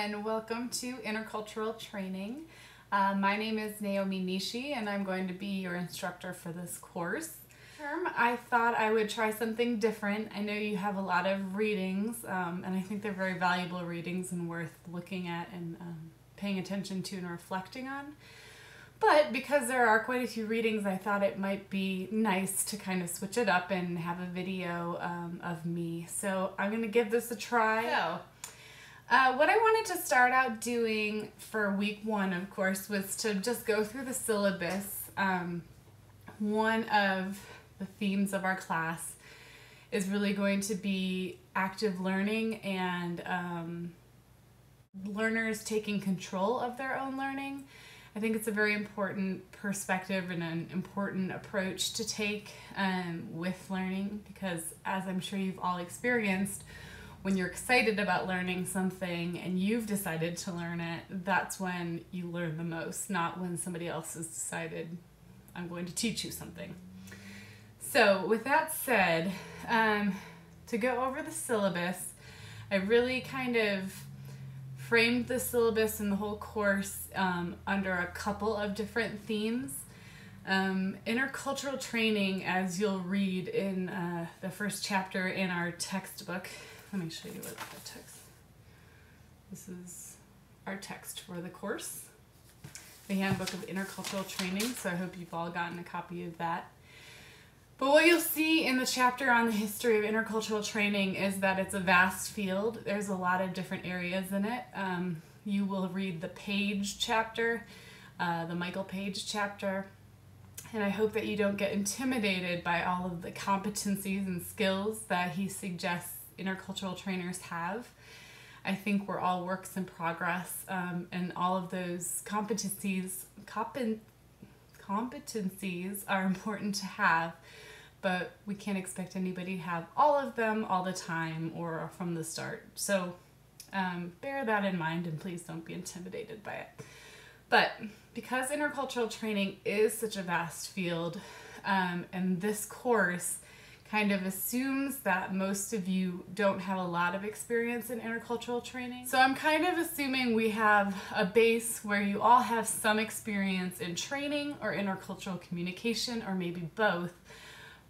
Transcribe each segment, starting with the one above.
and welcome to Intercultural Training. My name is Naomi Nishi and I'm going to be your instructor for this course. I thought I would try something different. I know you have a lot of readings and I think they're very valuable readings and worth looking at and paying attention to and reflecting on. But because there are quite a few readings, I thought it might be nice to kind of switch it up and have a video of me. So I'm going to give this a try. What I wanted to start out doing for week one, of course, was to just go through the syllabus. One of the themes of our class is really going to be active learning and learners taking control of their own learning. I think it's a very important perspective and an important approach to take with learning because, as I'm sure you've all experienced, when you're excited about learning something and you've decided to learn it, that's when you learn the most, not when somebody else has decided, I'm going to teach you something. So with that said, to go over the syllabus, I really kind of framed the syllabus and the whole course under a couple of different themes. Intercultural training, as you'll read in the first chapter in our textbook. Let me show you what the text. This is our text for the course, the Handbook of Intercultural Training, so I hope you've all gotten a copy of that. But what you'll see in the chapter on the history of intercultural training is that it's a vast field. There's a lot of different areas in it. You will read the Page chapter, the Michael Page chapter, and I hope that you don't get intimidated by all of the competencies and skills that he suggests intercultural trainers have. I think we're all works in progress, and all of those competencies are important to have, but we can't expect anybody to have all of them all the time or from the start. So bear that in mind and please don't be intimidated by it. But because intercultural training is such a vast field, and this course kind of assumes that most of you don't have a lot of experience in intercultural training. So I'm kind of assuming we have a base where you all have some experience in training or intercultural communication, or maybe both,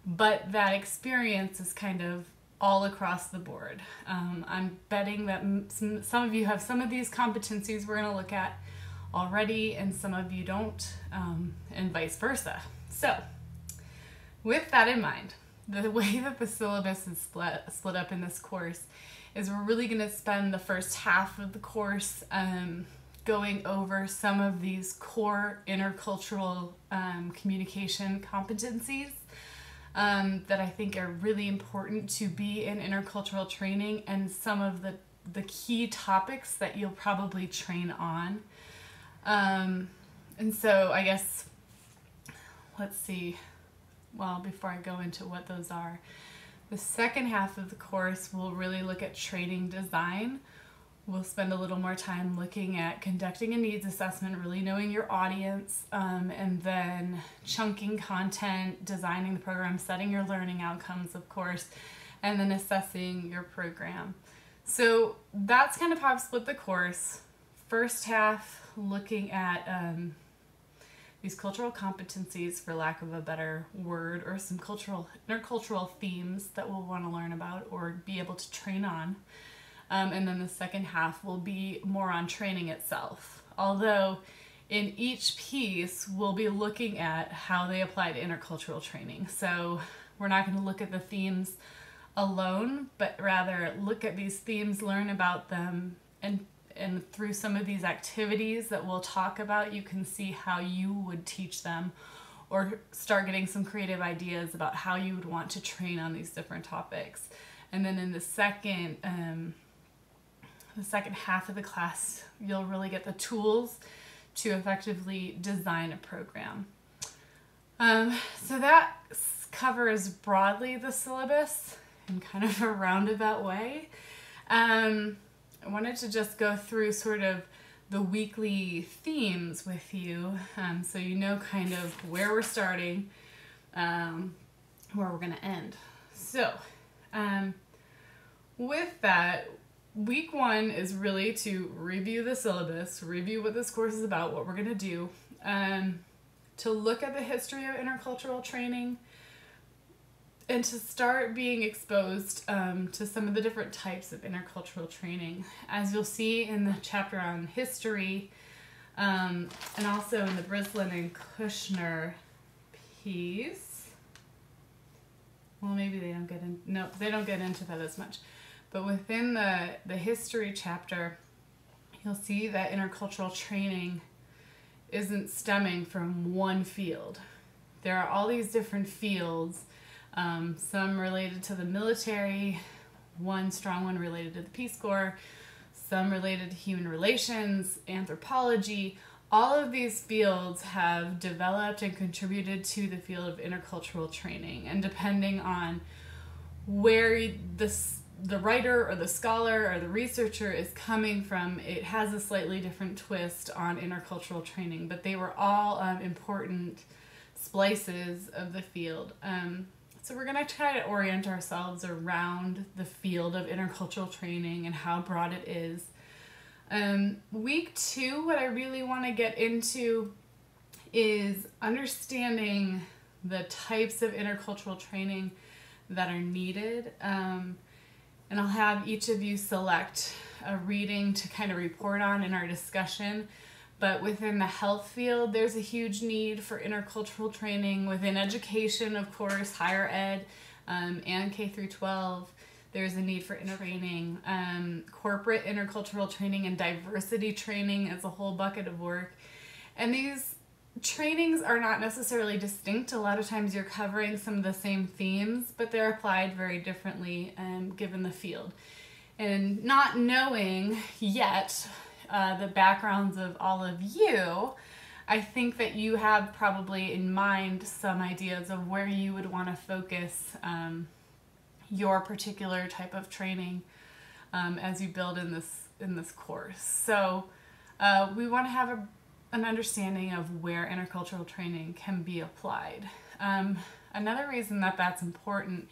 but that experience is kind of all across the board. I'm betting that some of you have some of these competencies we're going to look at already and some of you don't, and vice versa. So with that in mind, the way that the syllabus is split up in this course is we're really going to spend the first half of the course going over some of these core intercultural communication competencies that I think are really important to be in intercultural training, and some of the key topics that you'll probably train on. And so I guess, let's see. Well, before I go into what those are, the second half of the course will really look at training design. We'll spend a little more time looking at conducting a needs assessment, really knowing your audience, and then chunking content, designing the program, setting your learning outcomes, of course, and then assessing your program. So that's kind of how I've split the course. First half, looking at these cultural competencies, for lack of a better word, or some intercultural themes that we'll want to learn about or be able to train on. And then the second half will be more on training itself. Although in each piece, we'll be looking at how they apply to intercultural training. So we're not going to look at the themes alone, but rather look at these themes, learn about them, and through some of these activities that we'll talk about, you can see how you would teach them or start getting some creative ideas about how you would want to train on these different topics. And then in the second half of the class, you'll really get the tools to effectively design a program. So that covers broadly the syllabus in kind of a roundabout way. I wanted to just go through sort of the weekly themes with you, so you know kind of where we're starting, where we're going to end. So with that, week 1 is really to review the syllabus, review what this course is about, what we're going to do, to look at the history of intercultural training, and to start being exposed to some of the different types of intercultural training. As you'll see in the chapter on history, and also in the Brislin and Kushner piece, well, maybe they don't get in, no, they don't get into that as much. But within the history chapter, you'll see that intercultural training isn't stemming from one field. There are all these different fields, some related to the military, one strong one related to the Peace Corps, some related to human relations, anthropology. All of these fields have developed and contributed to the field of intercultural training. And depending on where the writer or the scholar or the researcher is coming from, it has a slightly different twist on intercultural training. But they were all important splices of the field. So we're going to try to orient ourselves around the field of intercultural training and how broad it is. Week 2, what I really want to get into is understanding the types of intercultural training that are needed. And I'll have each of you select a reading to kind of report on in our discussion. But within the health field, there's a huge need for intercultural training. Within education, of course, higher ed, and K through 12, there's a need for training. Corporate intercultural training and diversity training is a whole bucket of work. And these trainings are not necessarily distinct. A lot of times you're covering some of the same themes, but they're applied very differently given the field. And not knowing yet the backgrounds of all of you, I think that you have probably in mind some ideas of where you would want to focus your particular type of training as you build in this course. So we want to have an understanding of where intercultural training can be applied. Another reason that that's important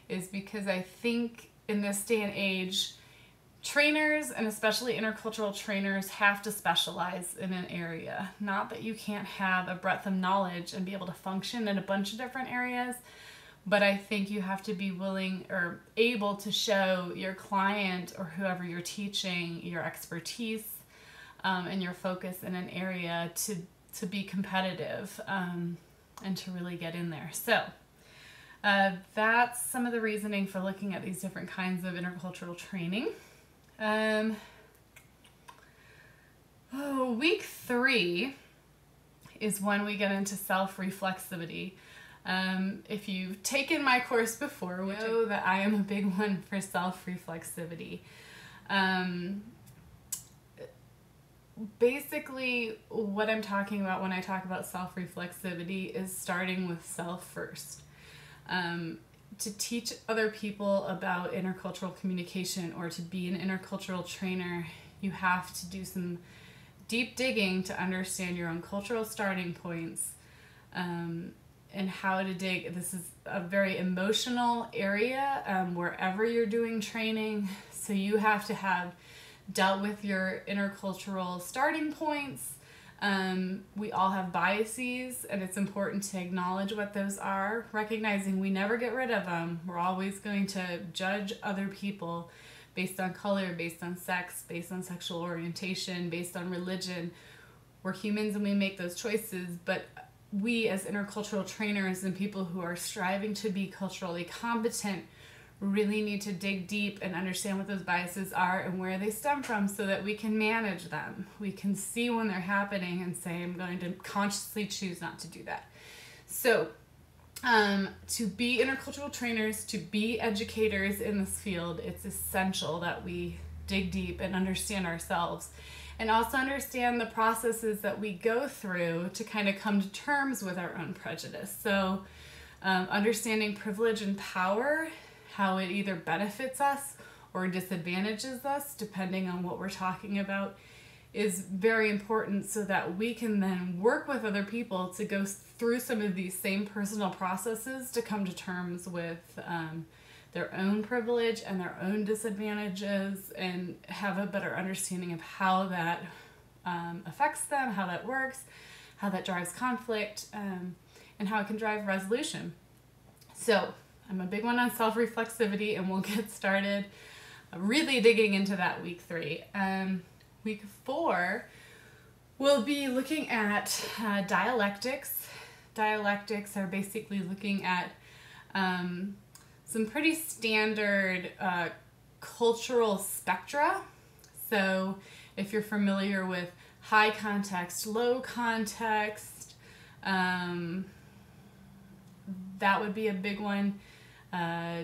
is because I think in this day and age, trainers, and especially intercultural trainers, have to specialize in an area. Not that you can't have a breadth of knowledge and be able to function in a bunch of different areas, but I think you have to be willing or able to show your client or whoever you're teaching your expertise and your focus in an area to be competitive and to really get in there. So that's some of the reasoning for looking at these different kinds of intercultural training. Week 3 is when we get into self-reflexivity. If you've taken my course before, which know that I am a big one for self-reflexivity. Basically, what I'm talking about when I talk about self-reflexivity is starting with self first. To teach other people about intercultural communication or to be an intercultural trainer, you have to do some deep digging to understand your own cultural starting points and how to dig. This is a very emotional area wherever you're doing training, so you have to have dealt with your intercultural starting points. We all have biases, and it's important to acknowledge what those are, recognizing we never get rid of them. We're always going to judge other people based on color, based on sex, based on sexual orientation, based on religion. We're humans and we make those choices, but we as intercultural trainers and people who are striving to be culturally competent really need to dig deep and understand what those biases are and where they stem from so that we can manage them. We can see when they're happening and say, I'm going to consciously choose not to do that. So to be intercultural trainers, to be educators in this field, it's essential that we dig deep and understand ourselves and also understand the processes that we go through to kind of come to terms with our own prejudice. So understanding privilege and power, how it either benefits us or disadvantages us, depending on what we're talking about, is very important so that we can then work with other people to go through some of these same personal processes to come to terms with their own privilege and their own disadvantages and have a better understanding of how that affects them, how that works, how that drives conflict, and how it can drive resolution. So I'm a big one on self-reflexivity, and we'll get started really digging into that week 3. Week 4, we'll be looking at dialectics. Dialectics are basically looking at some pretty standard cultural spectra. So if you're familiar with high context, low context, that would be a big one.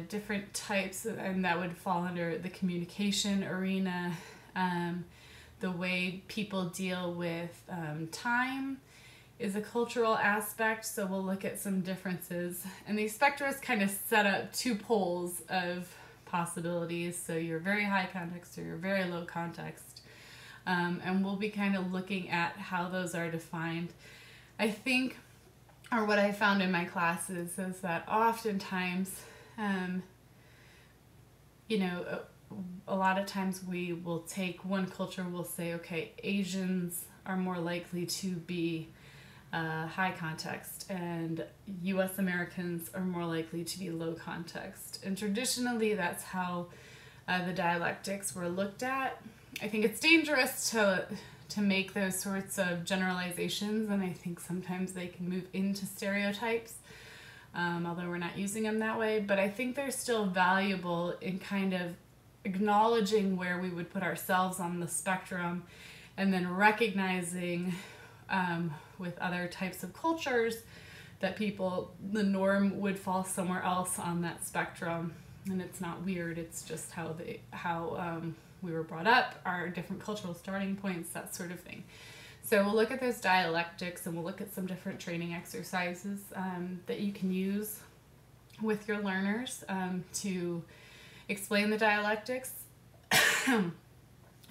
Different types, and that would fall under the communication arena. The way people deal with time is a cultural aspect, so we'll look at some differences. And these spectra kind of set up 2 poles of possibilities, so you're very high context or you're very low context. And we'll be kind of looking at how those are defined. I think, or what I found in my classes, is that oftentimes, a lot of times we will take one culture, we'll say, okay, Asians are more likely to be high context, and U.S. Americans are more likely to be low context. And traditionally, that's how the dialectics were looked at. I think it's dangerous to make those sorts of generalizations, and I think sometimes they can move into stereotypes, although we're not using them that way. But I think they're still valuable in kind of acknowledging where we would put ourselves on the spectrum, and then recognizing with other types of cultures that the norm would fall somewhere else on that spectrum. And it's not weird, it's just how we were brought up, our different cultural starting points, that sort of thing. So we'll look at those dialectics, and we'll look at some different training exercises that you can use with your learners to explain the dialectics and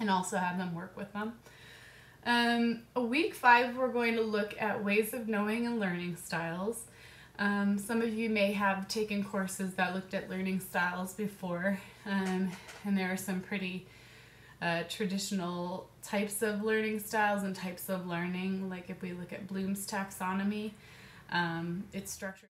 also have them work with them. Week 5, we're going to look at ways of knowing and learning styles. Some of you may have taken courses that looked at learning styles before, and there are some pretty traditional types of learning styles and types of learning. Like if we look at Bloom's taxonomy, it's structured